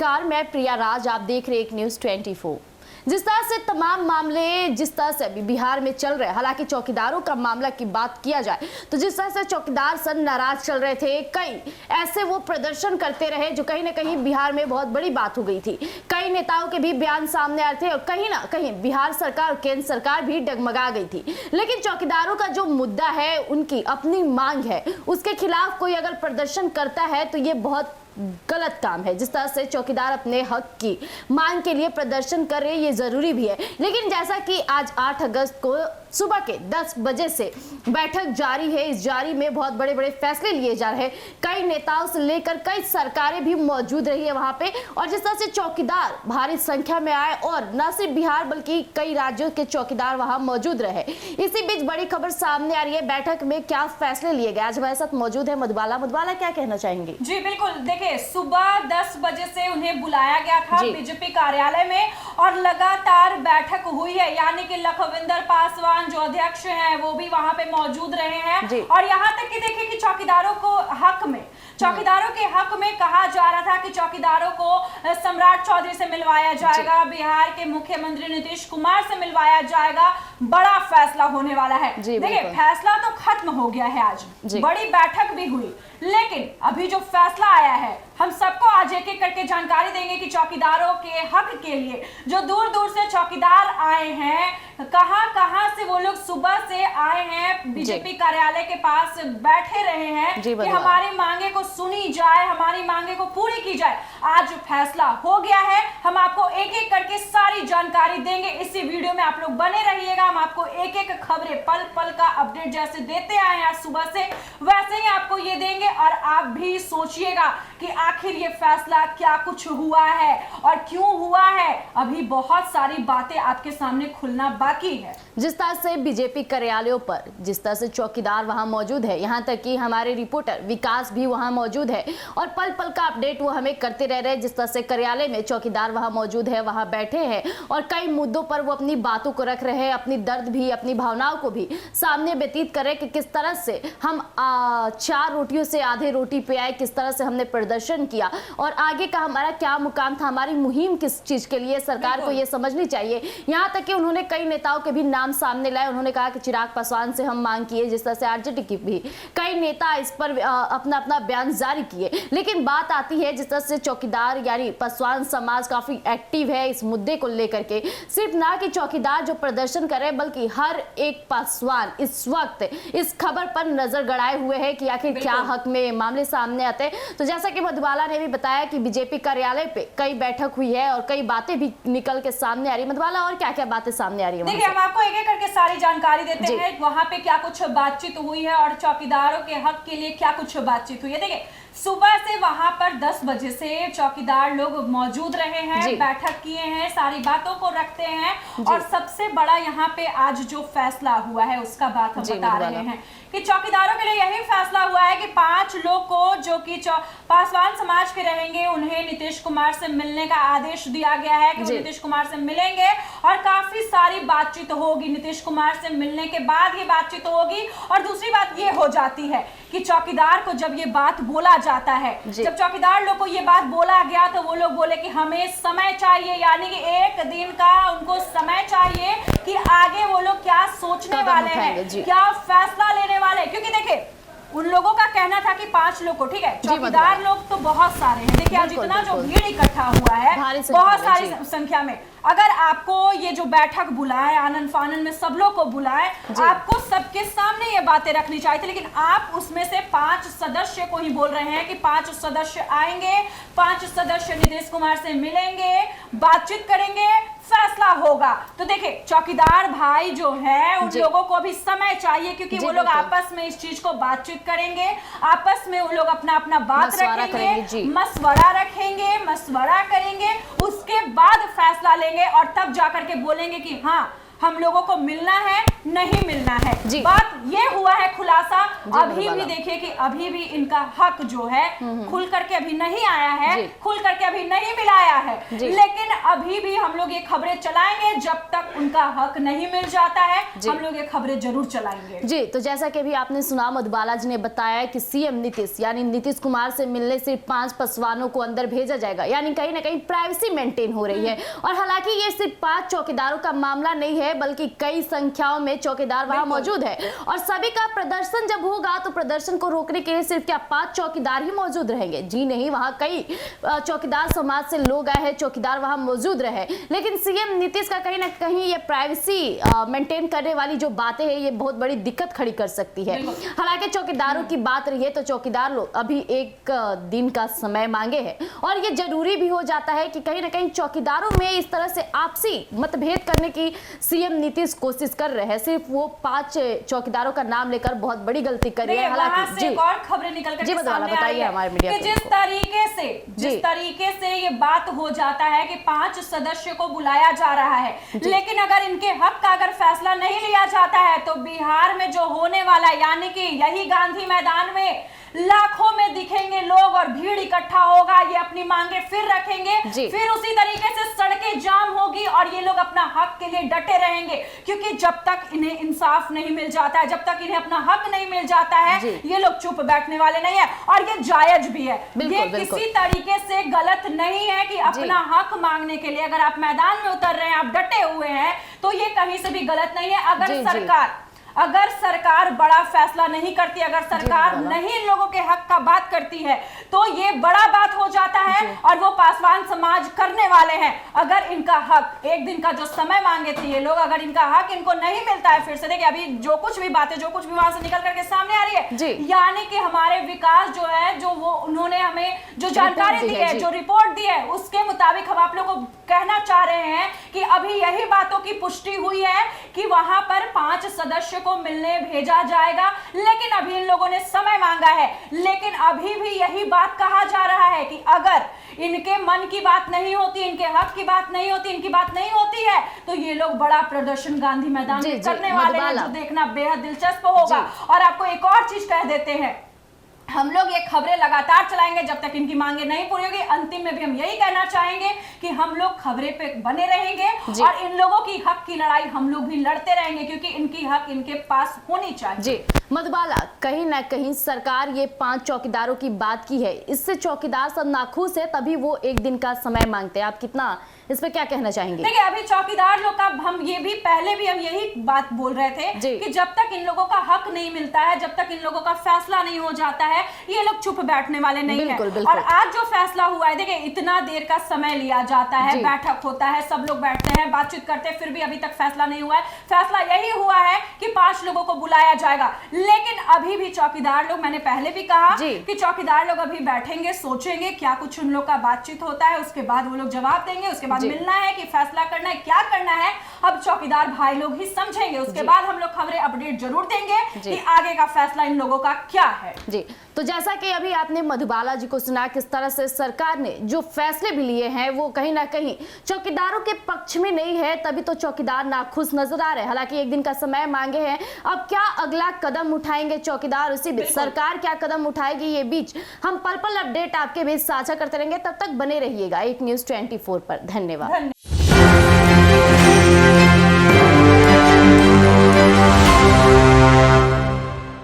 नमस्कार, मैं प्रिया राज, आप देख रहे एक न्यूज़ 24। जिस तरह से तमाम मामले जिस तरह से अभी बिहार में चल रहे हैं, हालांकि चौकीदारों का मामला की बात किया जाए तो जिस तरह से चौकीदार सब नाराज चल रहे थे, कई ऐसे वो प्रदर्शन करते रहे जो कहीं ना कहीं बिहार में बहुत बड़ी बात हो गई थी। कई नेताओं के भी बयान सामने आए थे और कहीं ना कहीं बिहार सरकार और केंद्र सरकार भी डगमगा गई थी। लेकिन चौकीदारों का जो मुद्दा है, उनकी अपनी मांग है, उसके खिलाफ कोई अगर प्रदर्शन करता है तो ये बहुत गलत काम है। जिस तरह से चौकीदार अपने हक की मांग के लिए प्रदर्शन कर रहे हैं, ये जरूरी भी है। लेकिन जैसा कि आज 8 अगस्त को सुबह के 10 बजे से बैठक जारी है, इस जारी में बहुत बड़े बड़े फैसले लिए जा रहे हैं। कई नेताओं से लेकर कई सरकारें भी मौजूद रही है वहां पे, और जिस तरह से चौकीदार भारी संख्या में आए और न सिर्फ बिहार बल्कि कई राज्यों के चौकीदार वहां मौजूद रहे। इसी बीच बड़ी खबर सामने आ रही है, बैठक में क्या फैसले लिए गए। आज हमारे साथ मौजूद है मधुबाला। क्या कहना चाहेंगे? जी बिल्कुल, देखिए सुबह 10 बजे से उन्हें बुलाया गया था बीजेपी कार्यालय में और लगातार बैठक हुई है। यानी कि लखविंदर पासवान जो अध्यक्ष हैं वो भी वहां पे मौजूद रहे हैं। और यहाँ तक कि देखिए कि चौकीदारों के हक में कहा जा रहा था कि चौकीदारों को सम्राट चौधरी से मिलवाया जाएगा, बिहार के मुख्यमंत्री नीतीश कुमार से मिलवाया जाएगा। बड़ा फैसला होने वाला है। देखिए फैसला तो खत्म हो गया है, आज बड़ी बैठक भी हुई, लेकिन अभी जो फैसला आया है हम सबको आज एक एक करके जानकारी देंगे कि चौकीदारों के हक के लिए जो दूर दूर से चौकीदार आए हैं, कहां से वो लोग सुबह से आए हैं, बीजेपी कार्यालय के पास बैठे रहे हैं कि हमारी मांगे को सुनी जाए, हमारी मांगे को पूरी की जाए। आज फैसला हो गया है, हम आपको एक एक करके सारी जानकारी देंगे। इसी वीडियो में आप लोग बने रहिएगा, हम आपको एक एक खबरें पल पल का अपडेट जैसे देते आए हैं आज सुबह से, वैसे ही आपको ये देंगे। और आप भी सोचिएगा कि आखिर ये फैसला क्या कुछ हुआ है और क्यों हुआ है। अभी बहुत सारी बातें आपके सामने खुलना बाकी है। जिस तरह से बीजेपी कार्यालयों पर जिस तरह से चौकीदार वहां मौजूद है, यहां तक कि हमारे रिपोर्टर विकास भी वहां मौजूद है और पल पल का अपडेट वो हमें करते रह रहे हैं। जिस तरह से कार्यालय में चौकीदार वहां मौजूद है, वहां बैठे हैं और कई मुद्दों पर वो अपनी बातों को रख रहे हैं, अपनी दर्द भी, अपनी भावनाओं को भी सामने व्यतीत कर रहे हैं कि किस तरह से हम 4 रोटियों से आधे रोटी पे आए, किस तरह से हमने प्रदर्शन किया और आगे का हमारा क्या मुकाम था, हमारी मुहिम किस चीज के लिए, सरकार को ये समझनी चाहिए। यहाँ तक कि उन्होंने कई नेताओं के भी नाम सामने लाए। उन्होंने कहा कि चिराग पासवान से हम मांग किए, जिस तरह से आरजेडी की भी कई नेता इस पर अपना अपना बयान जारी किए। लेकिन बात आती है जिस तरह से चौकीदार यानी पासवान समाज काफी एक्टिव है इस मुद्दे को लेकर के। सिर्फ ना कि चौकीदार जो प्रदर्शन कर रहे हैं बल्कि हर एक पासवान इस वक्त इस खबर पर नजर गड़ाए हुए है कि आखिर क्या हक में मामले सामने आते हैं। तो जैसा कि मधुबाला ने भी बताया कि बीजेपी कार्यालय पे कई बैठक हुई है और कई बातें भी निकल के सामने आ रही है। मधुबाला, और क्या क्या बातें सामने आ रही है? देखिए हम आपको एक एक करके सारी जानकारी देते हैं, वहां पे क्या कुछ बातचीत हुई है और चौकीदारों के हक के लिए क्या कुछ बातचीत हुई है। देखिए सुबह से वहां पर 10 बजे से चौकीदार लोग मौजूद रहे हैं, बैठक किए हैं, सारी बातों को रखते हैं और सबसे बड़ा यहाँ पे आज जो फैसला हुआ है उसका बात हम बता रहे हैं कि चौकीदारों के लिए यही फैसला हुआ है कि 5 लोग को जो कि पासवान समाज के रहेंगे उन्हें नीतीश कुमार से मिलने का आदेश दिया गया है कि वो नीतीश कुमार से मिलेंगे और काफी सारी बातचीत होगी। नीतीश कुमार से मिलने के बाद ये बातचीत होगी। और दूसरी बात ये हो जाती है कि चौकीदार को जब ये बात बोला जाता है, जब चौकीदार लोग को ये बात बोला गया तो वो लोग बोले कि हमें समय चाहिए, यानी कि 1 दिन का उनको समय चाहिए कि आगे वो लोग क्या सोचने वाले हैं, क्या फैसला लेने वाले हैं। क्योंकि देखिए उन लोगों का कहना था कि 5 लोग को, ठीक है, चौकीदार लोग तो बहुत सारे हैं। देखिए आज इतना जो भीड़ इकट्ठा हुआ है बहुत सारी संख्या में, अगर आपको ये जो बैठक बुलाए, आनंद फानन में सब लोग को बुलाए, आपको सबके सामने ये बातें रखनी चाहिए थी। लेकिन आप उसमें से 5 सदस्य को ही बोल रहे हैं कि 5 सदस्य आएंगे, 5 सदस्य नीतीश कुमार से मिलेंगे, बातचीत करेंगे, फैसला होगा। तो देखिए चौकीदार भाई जो है उन लोगों को भी समय चाहिए क्योंकि वो लोग आपस में इस चीज को बातचीत करेंगे, आपस में वो लोग अपना अपना बात रखेंगे, मशवरा करेंगे, उसके बाद फैसला लेंगे और तब जाकर के बोलेंगे कि हाँ हम लोगों को मिलना है नहीं मिलना है। जी। बात ये हुआ है खुलासा, अभी भी मधुबाला। देखिए कि अभी भी इनका हक जो है खुल करके अभी नहीं आया है, जी। खुल करके अभी नहीं मिलाया है, जी। लेकिन अभी भी हम लोग ये खबरें चलाएंगे जब तक उनका हक नहीं मिल जाता है। जी। हम लोग ये खबरें जरूर चलाएंगे। जी, तो जैसा कि अभी आपने सुना, मधुबाला जी ने बताया कि सीएम नीतीश यानी नीतीश कुमार से मिलने सिर्फ 5 पासवानों को अंदर भेजा जाएगा, यानी कहीं ना कहीं प्राइवेसी मेंटेन हो रही है। और हालांकि ये सिर्फ 5 चौकीदारों का मामला नहीं है, बल्कि कई संख्याओं में चौकीदार वहां मौजूद है। और सभी का प्रदर्शन जब होगा तो प्रदर्शन को रोकने के लिए सिर्फ क्या 5 चौकीदार ही मौजूद रहेंगे? जी नहीं, वहां कई चौकीदार समाज से लोग आए हैं, चौकीदार वहां मौजूद रहे। लेकिन सीएम नीतीश का कहीं ना कहीं ये प्राइवेसी मेंटेन करने वाली जो बातें हैं, ये बहुत बड़ी दिक्कत खड़ी कर सकती है। हालांकि चौकीदारों की बात रही है तो चौकीदार लोग अभी एक दिन का समय मांगे हैं, और ये जरूरी भी हो जाता है कि कहीं ना कहीं चौकीदारों में इस तरह से आपसी मतभेद करने की सीएम नीतीश कोशिश कर रहे हैं। सिर्फ वो 5 चौकीदारों का नाम लेकर बहुत बड़ी गलती कर रही है। हालांकि जी, और खबरें निकल कर सामने आ रही है हमारे मीडिया कि जिस तरीके से ये बात हो जाता है कि 5 सदस्य को बुलाया जा रहा है, लेकिन अगर इनके हक का अगर फैसला नहीं लिया जाता है तो बिहार में जो होने वाला, यानी कि यही गांधी मैदान में लाखों में दिखेंगे लोग और भीड़ इकट्ठा होगा, ये अपनी मांगे फिर रखेंगे, फिर उसी तरीके से सड़कें जाम होगी और ये लोग अपना हक के लिए डटे रहेंगे। क्योंकि जब तक इन्हें इंसाफ नहीं मिल जाता है, जब तक इन्हें अपना हक नहीं मिल जाता है, ये लोग चुप बैठने वाले नहीं है। और ये जायज भी है, ये किसी तरीके से गलत नहीं है कि अपना हक मांगने के लिए अगर आप मैदान में उतर रहे हैं, आप डटे हुए हैं, तो ये कहीं से भी गलत नहीं है। अगर सरकार बड़ा फैसला नहीं करती, अगर सरकार नहीं इन लोगों के हक का बात करती है, तो ये बड़ा बात हो जाता है और वो पासवान समाज करने वाले हैं। अगर इनका हक, एक दिन का जो समय मांगे थे ये लोग, अगर इनका हक इनको नहीं मिलता है, फिर से देखिए अभी जो कुछ भी बातें, जो कुछ भी वहां से निकल करके सामने आ रही है, यानी कि हमारे विकास जो है, जो वो उन्होंने हमें जो जानकारी दी है, जो रिपोर्ट दी है, उसके मुताबिक हम आप लोगों को कहना चाह रहे हैं कि अभी यही बातों की पुष्टि हुई है कि वहां पर 5 सदस्य को मिलने भेजा जाएगा। लेकिन अभी इन लोगों ने समय मांगा है, लेकिन अभी भी यही बात कहा जा रहा है कि अगर इनके मन की बात नहीं होती, इनके हक की बात नहीं होती, इनकी बात नहीं होती है, तो ये लोग बड़ा प्रदर्शन गांधी मैदान में करने वाले हैं, जो देखना बेहद दिलचस्प होगा। और आपको एक और चीज कह देते हैं, हम लोग ये खबरें लगातार चलाएंगे जब तक इनकी मांगे नहीं पूरी होगी। अंतिम में भी हम यही कहना चाहेंगे कि हम लोग खबरें पे बने रहेंगे और इन लोगों की हक की लड़ाई हम लोग भी लड़ते रहेंगे, क्योंकि इनकी हक इनके पास होनी चाहिए। जी मधुबाला, कहीं ना कहीं सरकार ये 5 चौकीदारों की बात की है, इससे चौकीदार सब नाखुश है, तभी वो एक दिन का समय मांगते हैं। आप कितना इस पे क्या कहना चाहेंगे? देखिए अभी चौकीदार लोग का हम ये भी पहले भी हम यही बात बोल रहे थे कि जब तक इन लोगों का हक नहीं मिलता है, जब तक इन लोगों का फैसला नहीं हो जाता है, ये लोग चुप बैठने वाले नहीं है। और आज जो फैसला हुआ है, देखिए इतना देर का समय लिया जाता है, बैठक होता है, सब लोग बैठते हैं, बातचीत करते हैं, फिर भी अभी तक फैसला नहीं हुआ है। फैसला यही हुआ है कि 5 लोगों को बुलाया जाएगा, लेकिन अभी भी चौकीदार लोग, मैंने पहले भी कहा कि चौकीदार लोग अभी बैठेंगे, सोचेंगे क्या कुछ उन लोग का बातचीत होता है, उसके बाद वो लोग जवाब देंगे, उसके बाद मिलना है कि फैसला करना है, क्या करना है, अब चौकीदार भाई लोग ही समझेंगे। उसके बाद हम लोग खबरें अपडेट जरूर देंगे कि आगे का फैसला इन लोगों का क्या है। जी, तो जैसा कि अभी आपने मधुबाला जी को सुना, किस तरह से सरकार ने जो फैसले भी लिए हैं वो कहीं ना कहीं चौकीदारों के पक्ष में नहीं है, तभी तो चौकीदार नाखुश नजर आ रहे हैं। हालांकि एक दिन का समय मांगे हैं, अब क्या अगला कदम उठाएंगे चौकीदार, उसी बीच सरकार क्या कदम उठाएगी, ये बीच हम पल पल अपडेट आपके बीच साझा करते रहेंगे। तब तक बने रहिएगा एक न्यूज़ 24 पर। धन्यवाद।